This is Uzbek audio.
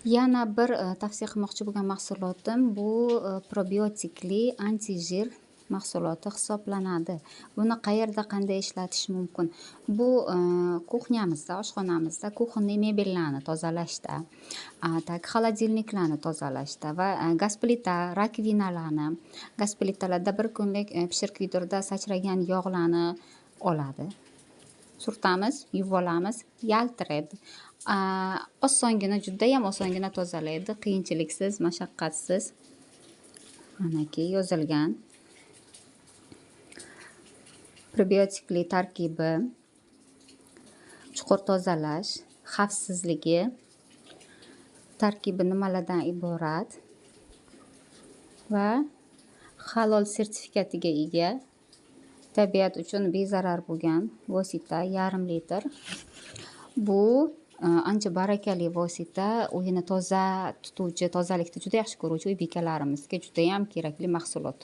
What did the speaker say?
Yana bir tavsiya qilmoqchi bo'lgan mahsulotim bu probiotikli antijir mahsuloti hisoblanadi. Buni qayerda qanday ishlatish mumkin? Bu kuxnyamizda, oshxonamizda kuxonniy mebellarni tozalashda, xolodilniklarni tozalashda va gaz plita, rakvinalarni, gaz plitalarda bir kunlik pishiriq vidurida sachragan yog'larni oladi. Surtamiz, yuvolamiz, yaltiraydi. Osongina, judayam osongina tozalaydi, qiyinchiliksiz, mashaqqatsiz. Manaki yozilgan. Probiotikli tarkibi, chuqur tozalash, xavfsizligi, tarkibi nimalardan iborat va halol sertifikatiga ega, tabiat uchun bezarar bo'lgan vosita, yarim litr. Bu ancha barakali vosita, uyini toza tutuvchi, tozalikni juda yaxshi ko'ruvchi uy bekalarimizga judayam kerakli mahsulot.